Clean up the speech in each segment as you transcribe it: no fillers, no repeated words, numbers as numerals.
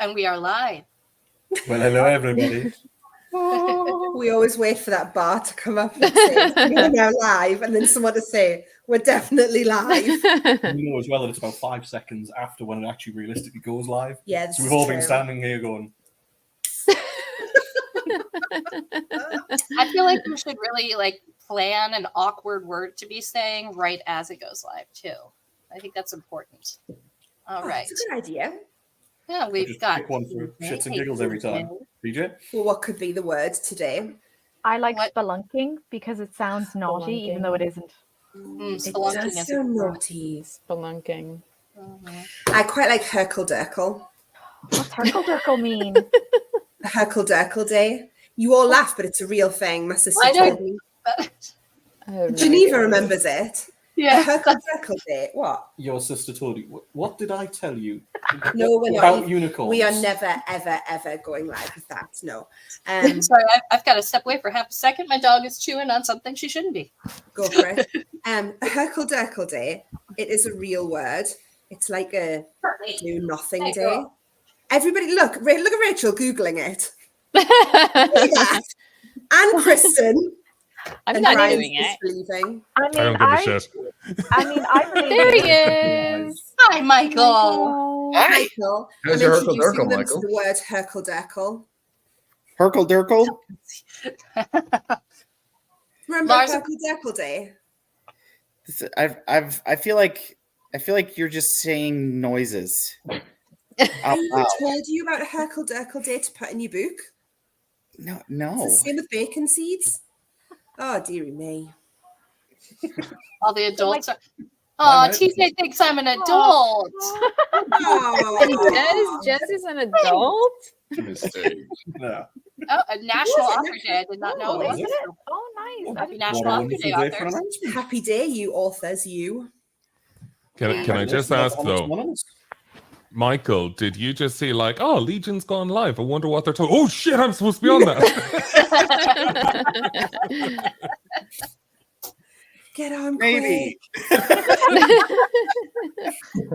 And we are live. Well, hello, everybody. We always wait for that bar to come up and say, we are now live, and then someone to say, we're definitely live. You know as well that it's about 5 seconds after when it actually realistically goes live. Yeah, So we've all been standing here going... I feel like we should really plan an awkward word to be saying right as it goes live too. I think that's important. All right. That's a good idea. Yeah, we've just got pick one for shits and giggles every time. PJ? Well, what could be the word today? I like What? spelunking because it sounds naughty, even though it isn't. It Spelunking does is sound naughty. Spelunking. I quite like Herkle-Derkle. What's Herkle-Derkle mean? The Herkle-Derkle Day. You all laugh, but it's a real thing. My sister I told don't. me. I have no Geneva idea. remembers it. Yeah. Herkle-Derkle Day. What? Your sister told you. What did I tell you? No, we're About not. unicorns. We are never, ever, ever going live with that. No. Sorry, I've got to step away for half a second. My dog is chewing on something she shouldn't be. Go for it. Herkle-Derkle Day. It is a real word. It's like a do nothing Hey, day. girl. Everybody, look at Rachel googling it. Look at that. And Kristen. I'm and not Ryan's doing it. disbelieving. I I don't mean, give a shit. I believe There he it. is. Hi, Michael. Michael. How's I'm your introducing Herkle-Derkle, them to Michael? the word Herkle-Derkle. Herkle-Derkle? Remember Lars- Herkle-Derkle Day? I feel like you're just saying noises. Out I loud. told you about Herkle-Derkle Day to put in your book. No. It's the same with bacon seeds. Oh, dearie me. All the adults are. Bye, Oh, mate. TJ thinks I'm an adult. Oh. Jess is an adult? Mistake. Yeah. Oh, a National Was it? Opera Day. I did not know Oh, that. Was it? Oh, nice. I Happy didn't National What a Opera wonderful Day, day for an authors. announcement. Happy day, you authors, you. Can I just ask though, Michael, did you just see Legion's gone live? I wonder what they're talking. Oh shit, I'm supposed to be on that. Get on, Maybe. quick.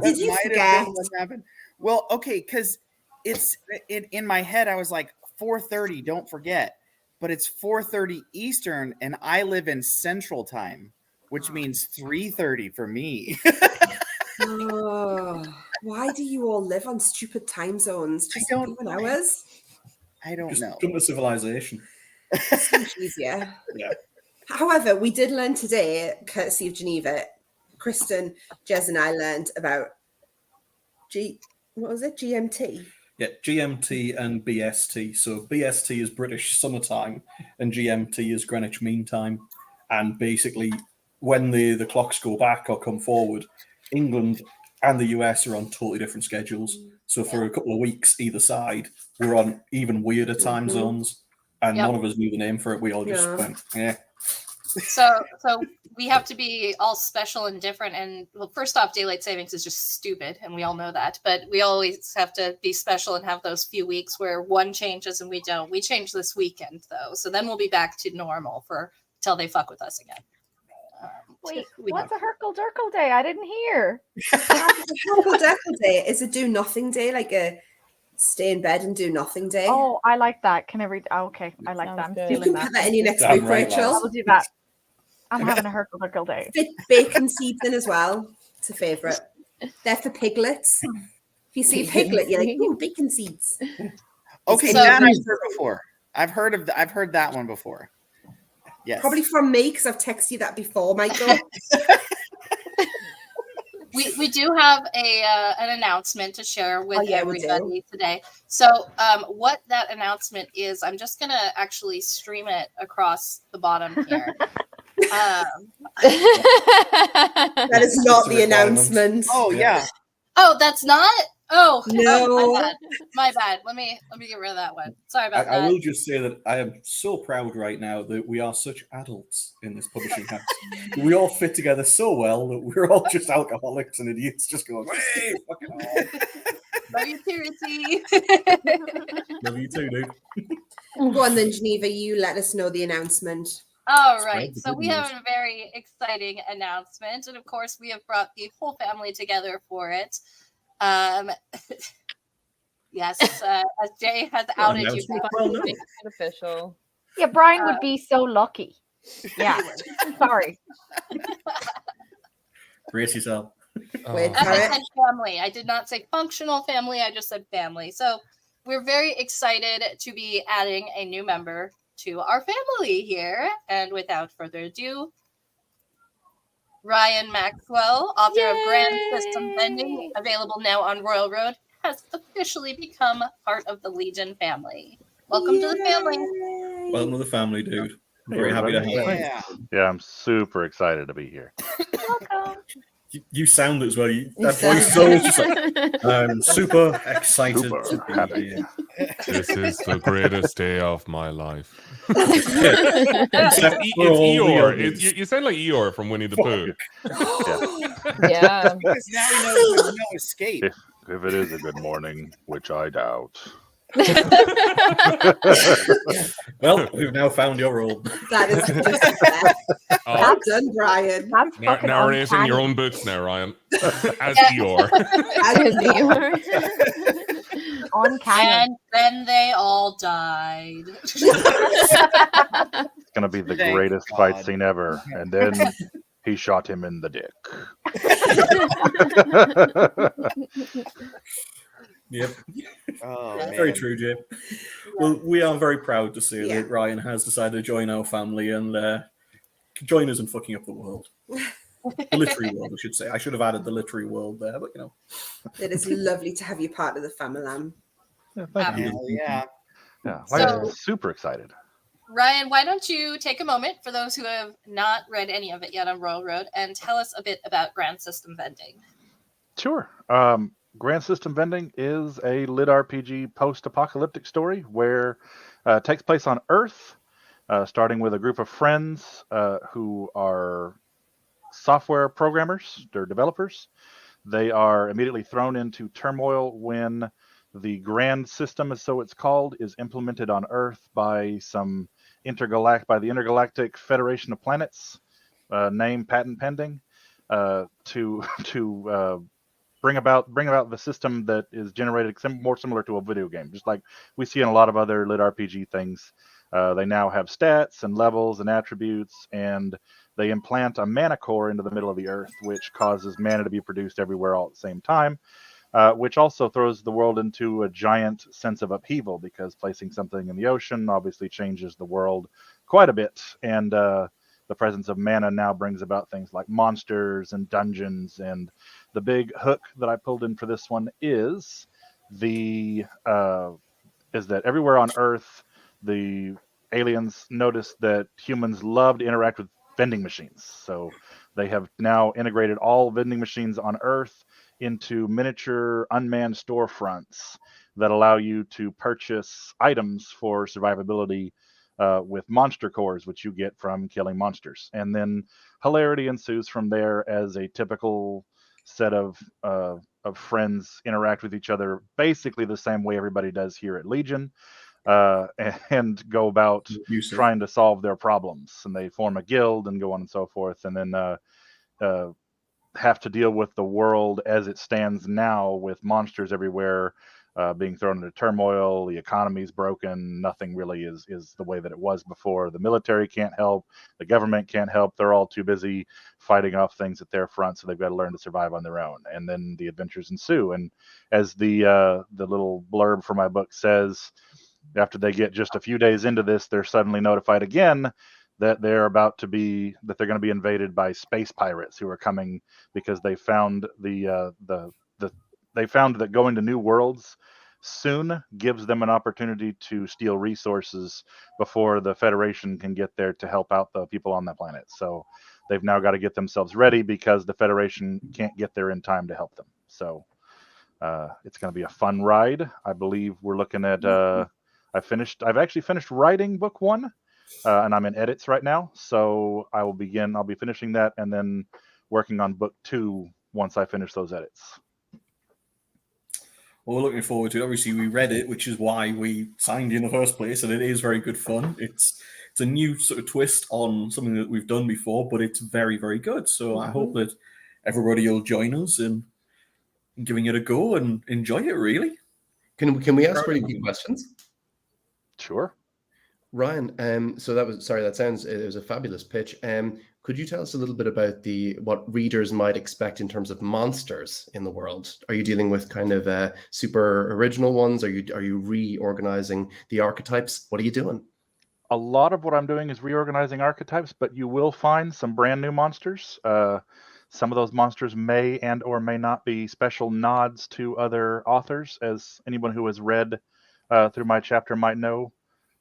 Did you Might have forget? been what happened. Well, okay, because it's in my head. I was like 4:30. Don't forget, but it's 4:30 Eastern, and I live in Central Time, which means 3:30 for me. Oh, why do you all live on stupid time zones? Just don't 7 know. hours? I don't Just know. come to civilization. So much easier. Yeah. However, we did learn today, courtesy of Geneva, Kristen, Jez, and I learned about GMT? Yeah, GMT and BST. So BST is British summertime and GMT is Greenwich Mean Time. And basically, when the clocks go back or come forward, England and the US are on totally different schedules. So for a couple of weeks either side, we're on even weirder time zones. And Yep. none of us knew the name for it. We all just Yeah. went, yeah. So we have to be all special and different. And well, first off, daylight savings is just stupid, and we all know that. But we always have to be special and have those few weeks where one changes and we don't. We change this weekend though, so then we'll be back to normal till they fuck with us again. Wait, we what's don't. a Herkle-Derkle Day? I didn't hear. Herkle-Derkle Day is a do nothing day, like a stay in bed and do nothing day. Oh, I like that. Can I read? Oh, okay, I like that. I'm Sounds good. You stealing can put that. that in your next Damn book, right, Rachel. I lads. will do that. I'm having a Herkle-Derkle Day. Fit bacon seeds in as well. It's a favourite. They're for piglets. If you see a piglet, you're like, ooh, bacon seeds. Okay, So- that I've heard before. I've heard that one before. Yes. Probably from me, because I've texted you that before, Michael. We do have an announcement to share with Oh, yeah, we do. everybody today. So what that announcement is, I'm just going to actually stream it across the bottom here. That is not It's a the requirement. announcement. Oh yeah. Oh, that's not? Oh, No. my bad. Let me get rid of that one. Sorry about I that. will just say that I am so proud right now that we are such adults in this publishing house. We all fit together so well that we're all just alcoholics and idiots just going, hey, fucking hell. Love you, Purity. Love you too, dude. Go on then, Geneva. You let us know the announcement. All Spread right. the So good we have news. a very exciting announcement. And of course, we have brought the whole family together for it. Yes, as Jay has outed you. Well, no. Make it official. Yeah, Brian would be so lucky. Yeah. Sorry. Brace yourself. Wait, As I Carrot. said family. I did not say functional family. I just said family. So we're very excited to be adding a new member to our family here. And without further ado, Ryan Maxwell, author of Grand System Vending, available now on Royal Road, has officially become part of the Legion family. Welcome to the family. Welcome to the family, dude. I'm Hey, very happy to everybody. have you. Yeah. Yeah, I'm super excited to be here. Welcome. You sound as well. That voice is always just like, I'm super excited Super to be happy. here. This is the greatest day of my life. Except It's for all the Eeyore. others. You sound like Eeyore from Winnie the Pooh. Yeah. Because now he knows there's no escape. If it is a good morning, which I doubt. Well, we've now found your role. That is just fair. Oh, Well done, Brian. That's fucking narrating uncanny. your own books now, Ryan. As Eeyore. Uncanny. And then they all died. It's going to be the Thank greatest God. fight scene ever. And then he shot him in the dick. Yep. Oh, Very man. true, Jay. Well, we are very proud to see Yeah. that Ryan has decided to join our family and join us in fucking up the world. The literary world, I should say. I should have added the literary world there, but you know. It is lovely to have you part of the family. Yeah, thank you. Hell yeah. Yeah, So- I'm super excited. Ryan, why don't you take a moment for those who have not read any of it yet on Royal Road and tell us a bit about Grand System Vending? Sure. Grand System Vending is a lit RPG post-apocalyptic story where it takes place on Earth, starting with a group of friends who are software programmers, they're developers. They are immediately thrown into turmoil when the Grand System, as so it's called, is implemented on Earth by the Intergalactic Federation of Planets, name patent pending, to bring about the system that is generated more similar to a video game, just like we see in a lot of other lit RPG things. They now have stats and levels and attributes, and they implant a mana core into the middle of the Earth, which causes mana to be produced everywhere all at the same time, which also throws the world into a giant sense of upheaval, because placing something in the ocean obviously changes the world quite a bit, and the presence of mana now brings about things like monsters and dungeons. And the big hook that I pulled in for this one is that everywhere on Earth, the aliens noticed that humans love to interact with vending machines. So they have now integrated all vending machines on Earth into miniature unmanned storefronts that allow you to purchase items for survivability with monster cores, which you get from killing monsters. And then hilarity ensues from there as a typical set of friends interact with each other basically the same way everybody does here at Legion, and go about trying to solve their problems. And they form a guild and go on and so forth, and then have to deal with the world as it stands now, with monsters everywhere, being thrown into turmoil. The economy's broken. Nothing really is the way that it was before. The military can't help. The government can't help. They're all too busy fighting off things at their front, so they've got to learn to survive on their own. And then the adventures ensue. And as the little blurb for my book says, after they get just a few days into this, they're suddenly notified again that they're going to be invaded by space pirates who are coming because they found they found that going to new worlds soon gives them an opportunity to steal resources before the Federation can get there to help out the people on that planet. So they've now got to get themselves ready because the Federation can't get there in time to help them. So it's going to be a fun ride. I believe we're looking at I've actually finished writing book 1, and I'm in edits right now. So I'll be finishing that and then working on book 2 once I finish those edits. Well, we're looking forward to it. Obviously, we read it, which is why we signed you in the first place, and it is very good fun. It's a new sort of twist on something that we've done before, but it's very, very good. So I hope that everybody will join us in giving it a go and enjoy it, really. Can we ask really quick questions? Sure. Ryan, so that was it was a fabulous pitch. Could you tell us a little bit about what readers might expect in terms of monsters in the world? Are you dealing with kind of super original ones? Are you reorganizing the archetypes? What are you doing? A lot of what I'm doing is reorganizing archetypes, but you will find some brand new monsters. Some of those monsters may and or may not be special nods to other authors, as anyone who has read through my chapter might know.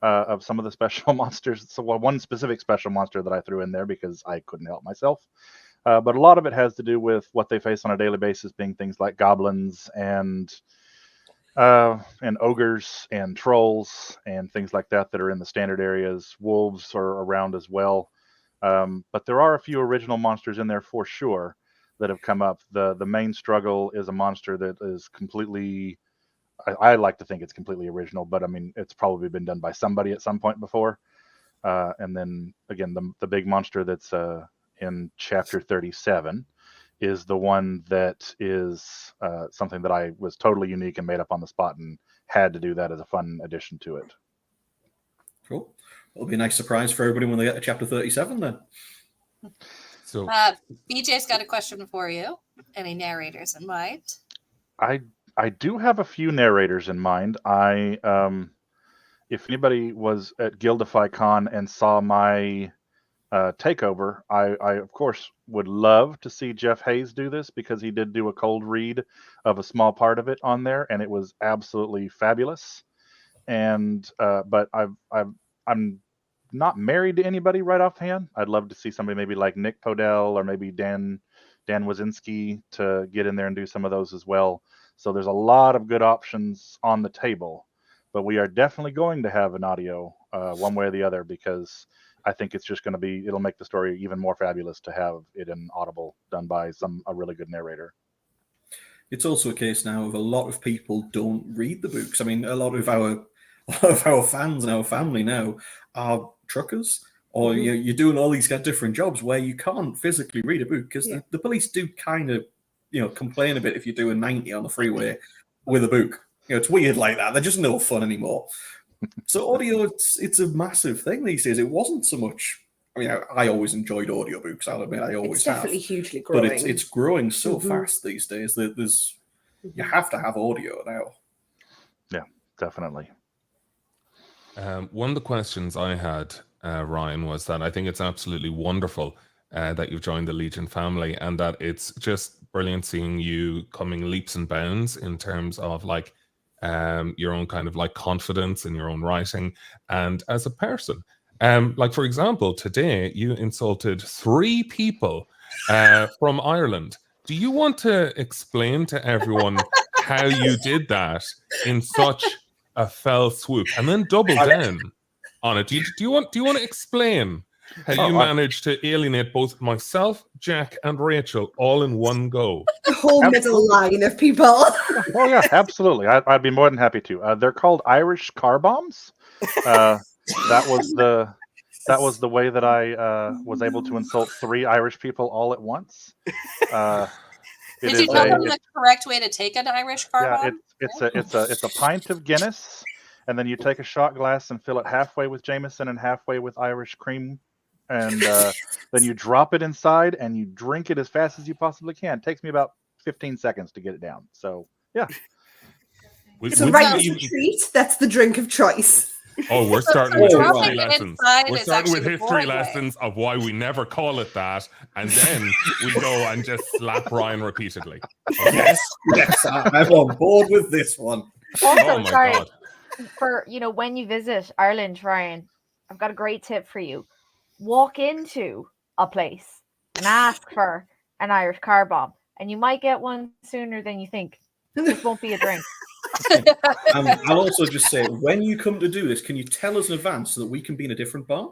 Of some of the special monsters. So one specific special monster that I threw in there because I couldn't help myself. But a lot of it has to do with what they face on a daily basis, being things like goblins and ogres and trolls and things like that are in the standard areas. Wolves are around as well. But there are a few original monsters in there for sure that have come up. The main struggle is a monster that is completely... I like to think it's completely original, but I mean, it's probably been done by somebody at some point before. And then again, the big monster that's in chapter 37 is the one that is something that I was totally unique and made up on the spot and had to do that as a fun addition to it. Cool. It'll be a nice surprise for everybody when they get to chapter 37 then. So BJ's got a question for you. Any narrators in mind? I do have a few narrators in mind. If anybody was at Guildify Con and saw my takeover, I of course would love to see Jeff Hayes do this because he did do a cold read of a small part of it on there, and it was absolutely fabulous. And but I'm not married to anybody right offhand. I'd love to see somebody maybe like Nick Podell or maybe Dan Wazinski to get in there and do some of those as well. So there's a lot of good options on the table, but we are definitely going to have an audio one way or the other because I think it's just going to it'll make the story even more fabulous to have it in Audible done by a really good narrator. It's also a case now of a lot of people don't read the books. I mean, a lot of our fans and our family now are truckers, or you're doing all these kind of different jobs where you can't physically read a book because the police do kind of complain a bit if you're doing 90 on the freeway with a book. It's weird like that. They're just no fun anymore. So audio, it's a massive thing these days. It wasn't so much. I mean, I always enjoyed audiobooks. I'll admit, I always have. It's definitely hugely growing. But it's growing so fast these days that you have to have audio now. Yeah, definitely. One of the questions I had, Ryan, was that I think it's absolutely wonderful that you've joined the Legion family, and that it's just brilliant seeing you coming leaps and bounds in terms of like your own kind of like confidence in your own writing and as a person. Like for example, today you insulted 3 people from Ireland. Do you want to explain to everyone how you did that in such a fell swoop, and then double down on it? Do you want to explain how you managed to alienate both myself, Jack, and Rachel all in one go? The whole middle line of people. Oh yeah, absolutely. I'd be more than happy to. They're called Irish car bombs. That was the way that I was able to insult 3 Irish people all at once. Did you tell them the correct way to take an Irish car bomb? It's a pint of Guinness, and then you take a shot glass and fill it halfway with Jameson and halfway with Irish cream, and then you drop it inside and you drink it as fast as you possibly can. It takes me about 15 seconds to get it down. So yeah. It's a right treat. That's the drink of choice. Oh, we're starting with history lessons. We're starting with history lessons of why we never call it that, and then we go and just slap Ryan repeatedly. Okay. Yes, I'm on board with this one. Also, oh my sorry, God. for when you visit Ireland, Ryan, I've got a great tip for you. Walk into a place and ask for an Irish car bomb, and you might get one sooner than you think. This won't be a drink. I'll also just say, when you come to do this, can you tell us in advance so that we can be in a different bar?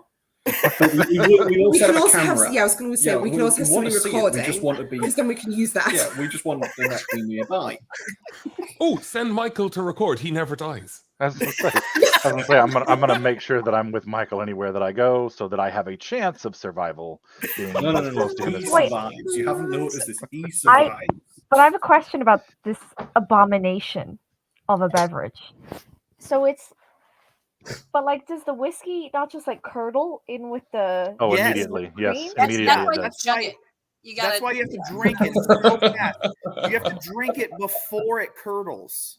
We also have a camera. I was going to say, we can also have somebody recording. We just want to be, because then we can use that. Yeah, we just want them to be nearby. Oh, send Michael to record. He never dies. I was gonna say, I'm gonna make sure that I'm with Michael anywhere that I go, so that I have a chance of survival. Being close to him. He survives. You haven't noticed this. He survives. But I have a question about this abomination. of a beverage. So it's, but like, does the whiskey not just like curdle in with the? Oh, Yes. immediately. Yes, Cream? immediately That's it why you does. chug it. You got That's why you have to drink it so fast. You have to drink it before it curdles.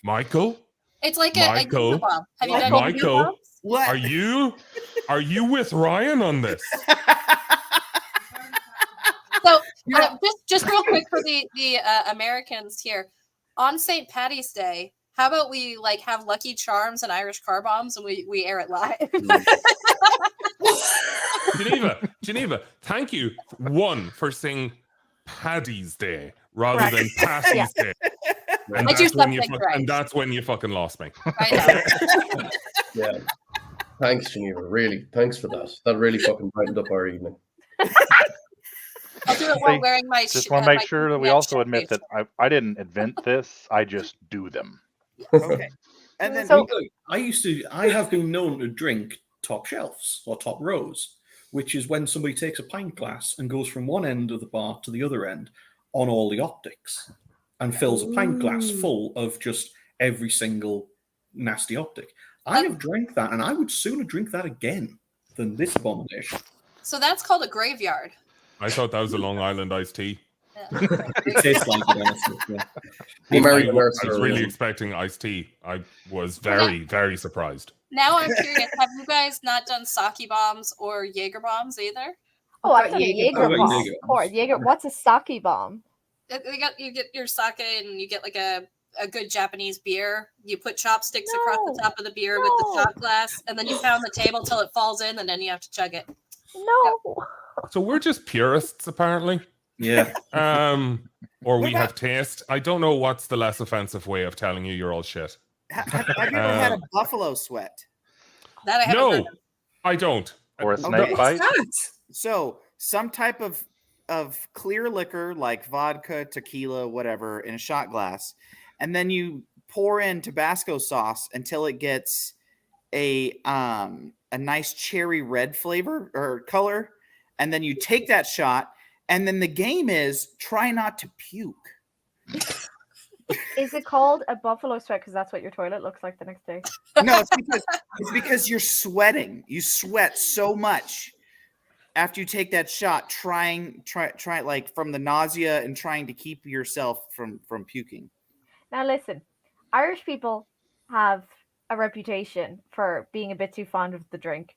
Michael, It's like a Michael. Jaeger bomb. Have you done Michael. Jaeger bombs? What? are you with Ryan on this? So just real quick for the Americans here, on St. Patty's Day, how about we like have Lucky Charms and Irish car bombs and we air it live? Geneva, thank you for saying Paddy's Day rather Correct. than Patty's Day. And I do that's, when you something fuck- right. and that's when you fucking lost me. I know. Yeah. Thanks, Geneva. Really, thanks for that. That really fucking brightened up our evening. I'll do it while See, wearing my. Just want to make sure that we also admit that I didn't invent this. I just do them. Okay. And then So- I have been known to drink top shelves or top rows, which is when somebody takes a pint glass and goes from one end of the bar to the other end on all the optics and fills a pint glass full of just every single nasty optic. I have drank that, and I would sooner drink that again than this abomination. So that's called a graveyard. I thought that was a Long Island iced tea. It tastes like it, honestly. Yeah. The American I was Mercer really is- expecting iced tea. I was very, very surprised. Now I'm curious. Have you guys not done sake bombs or Jaeger bombs either? Oh, I've Got done a Jaeger Jaeger bombs. bomb. Jaeger Of course, Jaeger. What's a sake bomb? You get your sake and you get like a good Japanese beer. You put chopsticks across the No. top of the beer with the No. shot glass, and then you pound the table till it falls in, and then you have to chug it. No. So we're just purists, apparently. Yeah. Or we What about- have taste. I don't know what's the less offensive way of telling you you're all shit. have you ever had a buffalo sweat? That I haven't No, done. I don't. Or a Okay. snake bite. So some type of clear liquor like vodka, tequila, whatever, in a shot glass, and then you pour in Tabasco sauce until it gets a nice cherry red flavor or color, and then you take that shot, and then the game is try not to puke. Is it called a buffalo sweat because that's what your toilet looks like the next day? No, it's because you're sweating. You sweat so much after you take that shot, try like from the nausea and trying to keep yourself from puking. Now listen, Irish people have a reputation for being a bit too fond of the drink,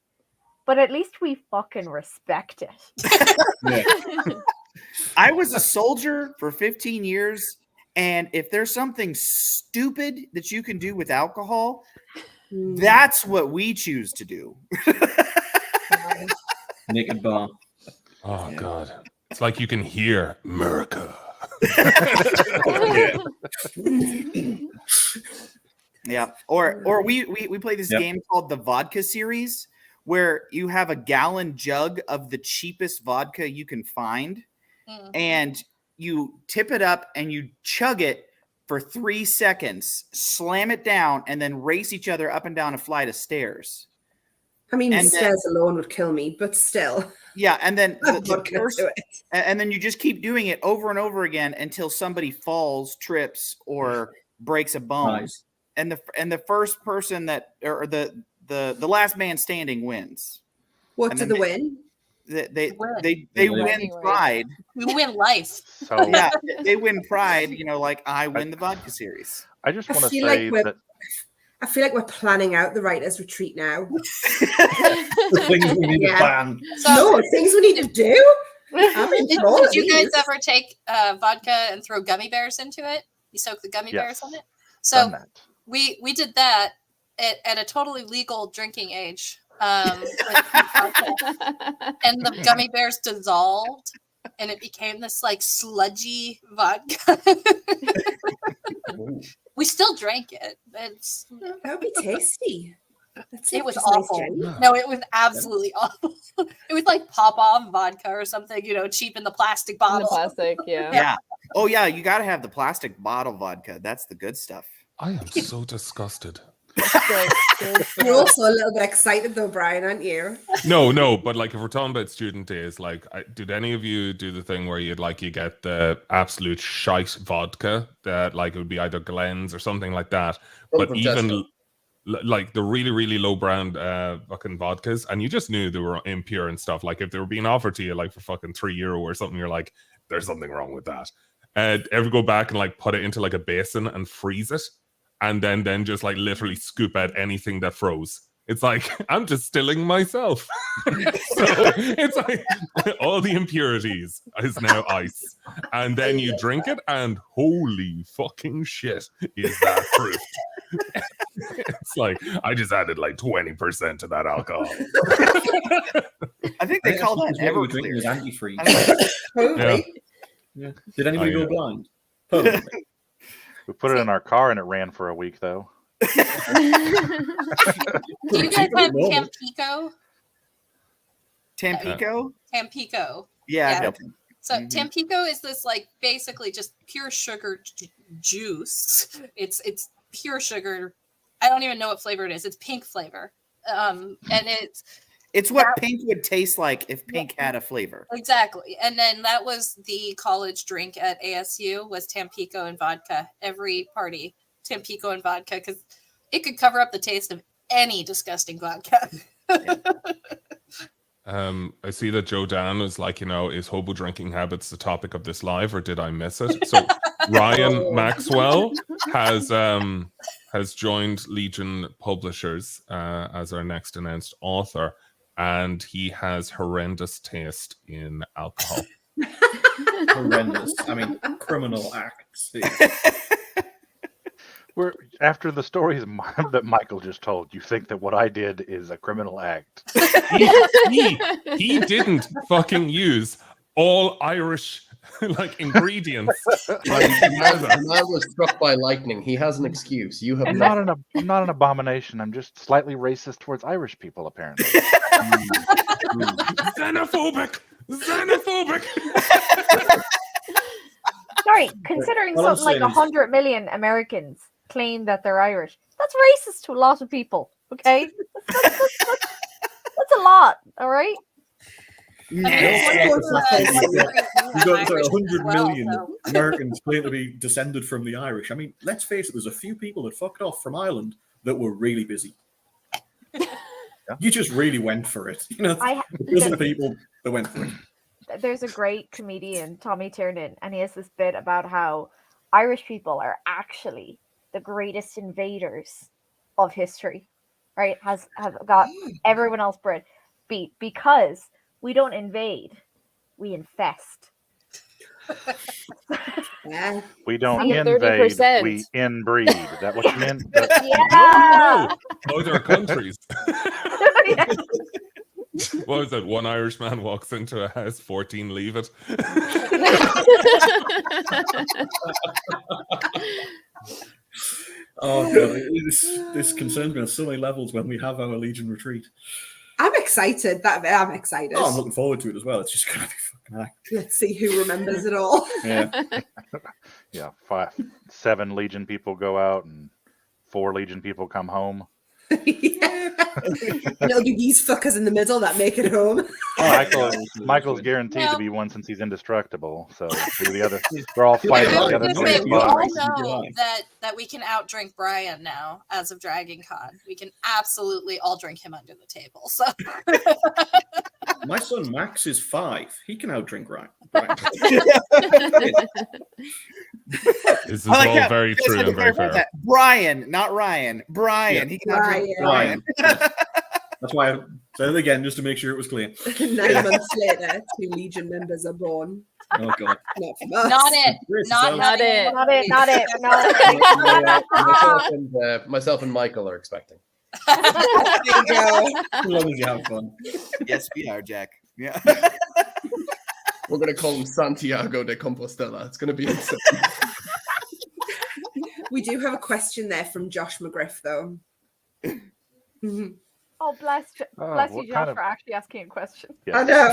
but at least we fucking respect it. I was a soldier for 15 years, and if there's something stupid that you can do with alcohol, that's what we choose to do. Naked bar. Oh God, it's like you can hear America. Yeah. Or we play this Yep. game called the vodka series, where you have a gallon jug of the cheapest vodka you can find, Mm. and you tip it up and you chug it for 3 seconds, slam it down, and then race each other up and down a flight of stairs. I mean, And then- stairs alone would kill me, but still. Yeah, and then the Vodka first, to it. and then you just keep doing it over and over again until somebody falls, trips, or breaks a bone. Nice. And the first person that, or the last man standing wins. What And do then the win? They They win win. pride. You win life. So Yeah, they win pride. You know, like I win the vodka series. I just I want to feel like say we're- that I feel like we're planning out the writers' retreat now. The things we need to Yeah. plan. So, No, things we need to do. I'm in did, for all did of you guys these. ever take vodka and throw gummy bears into it? You soak the gummy bears Yes. in it. done So that. we did that at a totally legal drinking age. With vodka. And the gummy bears dissolved, and it became this like sludgy vodka. Ooh. We still drank it. It's That would be tasty. That's It was just nice awful. gin. no, it was absolutely awful. It was like pop off vodka or something, cheap in the plastic In the bottle. plastic, yeah. Yeah. Oh yeah, you got to have the plastic bottle vodka. That's the good stuff. I am so disgusted. You're also a little bit excited though, Brian, aren't you? No, but like if we're talking about student days, like did any of you do the thing where you get the absolute shite vodka that like it would be either Glen's or something like that, Oh, but from even Tesco. like the really really low brand fucking vodkas, and you just knew they were impure and stuff. Like if they were being offered to you like for fucking €3 or something, you're like, there's something wrong with that. Ever go back and like put it into like a basin and freeze it, and then just like literally scoop out anything that froze? It's like, I'm distilling myself. So it's like all the impurities is now ice. And then you drink it and holy fucking shit, is that fruit. It's like, I just added like 20% to that alcohol. I think they call that what we were drinking was Everclear. antifreeze. Totally. Yeah. Did anybody Oh, go yeah. blind? Probably. We put it in our car and it ran for a week though. Do you guys have Normal. Tampico? Tampico? Tampico. Yeah. Yeah. I know. So Mhm. Tampico is this like basically just pure sugar juice. It's pure sugar. I don't even know what flavor it is. It's pink flavor. And It's what That- pink would taste like if pink had a flavor. exactly. And then that was the college drink at ASU was Tampico and vodka. Every party, Tampico and vodka, because it could cover up the taste of any disgusting vodka. I see that Joe Dan was like, is hobo drinking habits the topic of this live, or did I miss it? So Ryan Maxwell has joined Legion Publishers as our next announced author, and he has horrendous taste in alcohol. Horrendous. I mean, criminal acts. We're after the stories that Michael just told. You think that what I did is a criminal act? He didn't fucking use all Irish like ingredients. The man was struck by lightning. He has an excuse. You have I'm not. not an abomination. I'm just slightly racist towards Irish people, apparently. Xenophobic. Sorry, considering all I'm something like saying is- 100 million Americans claim that they're Irish, that's racist to a lot of people. Okay, that's a lot. All right. You've got Irish as 100 well, million so- Americans claim to be descended from the Irish. I mean, let's face it, there's a few people that fucked off from Ireland that were really busy. You just really went for it. Those are the people that went for it. There's a great comedian, Tommy Tiernan, and he has this bit about how Irish people are actually the greatest invaders of history, right? Have got everyone else beat because we don't invade, we infest. Yeah. We don't See, invade, 30%. we inbreed. Is that what you meant? Yeah. No, those are countries. Yeah. What was it? One Irish man walks into a house, 14 leave it. Oh, God. This concerns me on so many levels when we have our Legion retreat. I'm excited. I'm excited. Oh, I'm looking forward to it as well. It's just going to be fucking heck. Let's see who remembers it all. Yeah. Yeah, 7 Legion people go out and 4 Legion people come home. Yeah. And it'll be these fuckers in the middle that make it home. Michael's guaranteed No. to be one since he's indestructible. So the other, they're all fighting I was the other gonna say, 25. we all Right. know that we can outdrink Brian now as of Dragon Con. We can absolutely all drink him under the table. So My son Max is 5. He can outdrink Ryan. This is I like all how very you guys true had to and very clarify fair. that. Brian, not Ryan. Brian. Yeah. He can outdrink Brian. Brian. That's why I said it again, just to make sure it was clear. 9 months later, 2 Legion members are born. Oh, God. Not from us. not it. Chris, Not, so- Not it. Not it. Not it. No. Myself and Michael are expecting. There you go. As long as you have fun. Yes, we are, Jack. Yeah. We're going to call him Santiago de Compostela. It's going to be insane. We do have a question there from Josh McGriff, though. Mhm. Oh, bless you, what Josh, kind of- for actually asking a question. I know.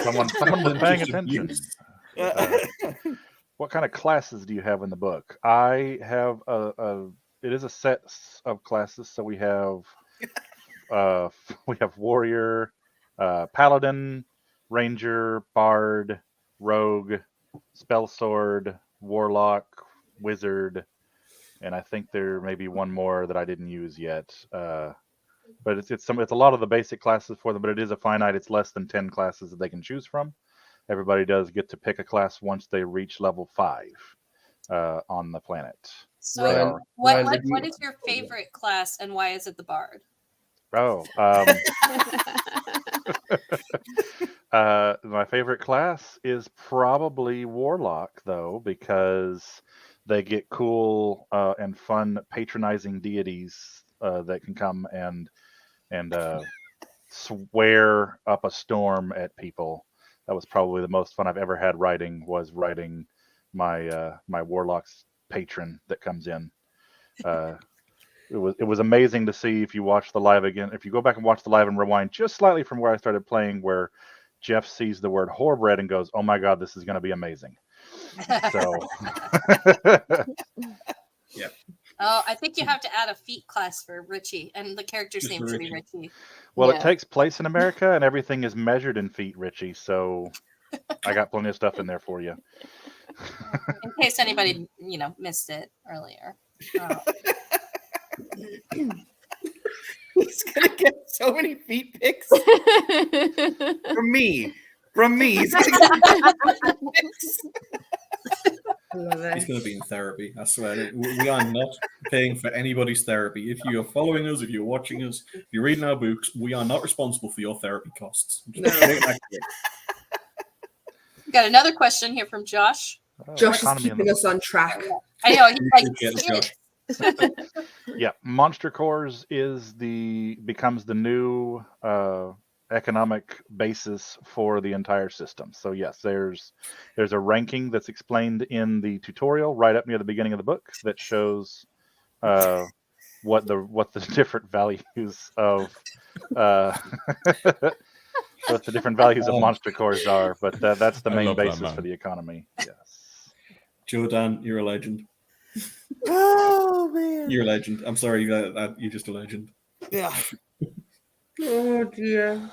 Someone was paying Just attention. abuse. What kind of classes do you have in the book? I have a set of classes. So we have warrior, paladin, ranger, bard, rogue, spell sword, warlock, wizard, and I think there may be one more that I didn't use yet. But it's a lot of the basic classes for them, but it is a finite. It's less than 10 classes that they can choose from. Everybody does get to pick a class once they reach level 5 on the planet. So, Ryan, what is your favorite class, and why is it the bard? Oh, my favorite class is probably warlock, though, because they get cool and fun patronizing deities that can come and swear up a storm at people. That was probably the most fun I've ever had writing my my warlock's patron that comes in. It was amazing to see if you watch the live again. If you go back and watch the live and rewind just slightly from where I started playing, where Jeff sees the word Horbread and goes, "Oh my God, this is going to be amazing." So, Yeah. Oh, I think you have to add a feat class for Richie, and the character's Just name for should be Richie. well, Yeah. it takes place in America and everything is measured in feet, Richie. So I got plenty of stuff in there for you. In case anybody, missed it earlier. He's gonna get so many feet pics from me. He's gonna get feet pics. Love He's it. going to be in therapy. I swear. We are not paying for anybody's therapy. If you are following us, if you're watching us, if you're reading our books, we are not responsible for your therapy costs. Just No. make that clear. We got another question here from Josh. Josh is Economy in keeping the us on track. I know he's like, Appreciate it, Josh. Yeah, Monster Cores becomes the new economic basis for the entire system. So yes, there's a ranking that's explained in the tutorial right up near the beginning of the book that shows what the different values of what the different values of Monster Cores are. But that's the I main love that, basis man. for the economy. Yes. Jordan, you're a legend. Oh man. You're a legend. I'm sorry, you're just a legend. Yeah. Oh dear.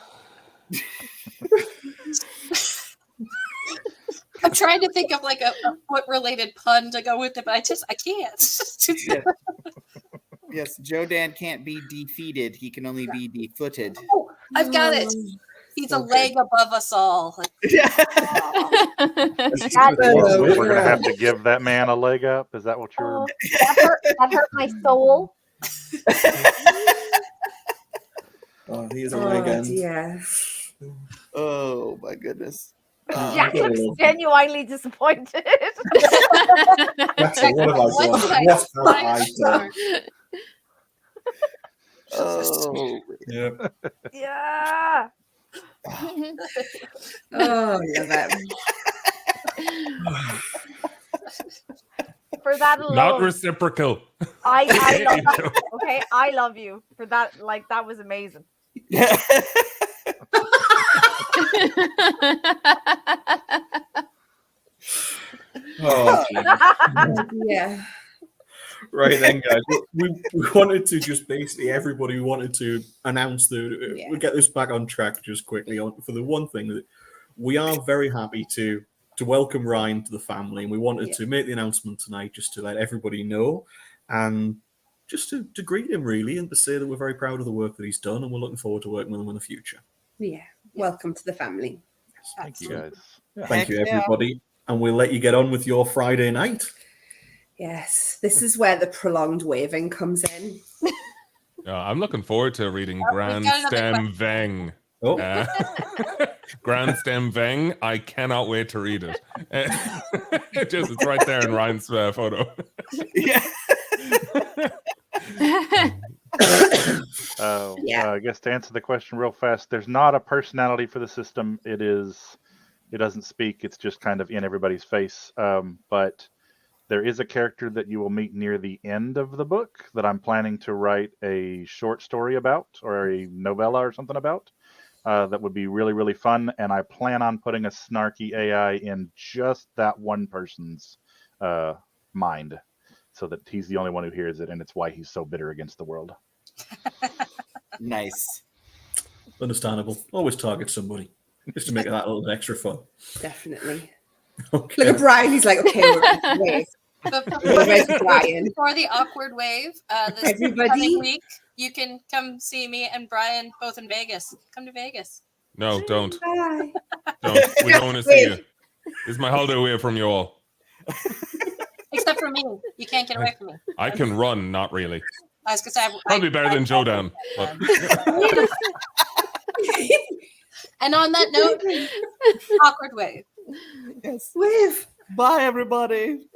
I'm trying to think of like a foot-related pun to go with it, but I can't. Yes, Jodan can't be defeated. He can only be defooted. Oh, I've got it. He's a leg above us all. Like, We're gonna have to give that man a leg up. Is that what you're? Oh, that hurt my soul. Oh, he is a leg end. dear. Oh my goodness. Jack looks genuinely disappointed. That's it. What have I done? What have I done? Oh. Yeah. Yeah. Oh, love it. For that alone, Not reciprocal. I love you. Okay, I love you for that. Like that was amazing. Oh, Yeah. right then, guys. We wanted to just basically everybody wanted to announce that Yeah. we'll get this back on track just quickly for the one thing that we are very happy to welcome Ryan to the family, and we wanted Yeah. to make the announcement tonight just to let everybody know and just to greet him really and to say that we're very proud of the work that he's done and we're looking forward to working with him in the future. Yeah. Welcome to the family. Thank you guys. Thank you, Heck yeah. everybody, and we'll let you get on with your Friday night. Yes. This is where the prolonged waving comes in. I'm looking forward to reading we've got another Grandstem Veng. Oh, Grandstem Veng. I cannot wait to read it. It's right there in Ryan's photo. Yeah. Yeah. I guess to answer the question real fast, there's not a personality for the system. It doesn't speak. It's just kind of in everybody's face. But there is a character that you will meet near the end of the book that I'm planning to write a short story about or a novella or something about. That would be really, really fun. And I plan on putting a snarky AI in just that one person's mind. so that he's the only one who hears it, and it's why he's so bitter against the world. Nice. Understandable. Always target somebody just to make that a little bit extra fun. Definitely. Okay. Look at Brian. He's like, okay, wait. But Where's Brian? for the awkward wave, this Everybody? coming week, you can come see me and Brian both in Vegas. Come to Vegas. No, don't. Bye. Don't. We don't want to see you. It's my holiday away from you all. Except for me. You can't get away from me. I can run, not really. I was going to say, Probably better than Joe Dan. But And on that note, awkward wave. Yes. Wave. Bye, everybody.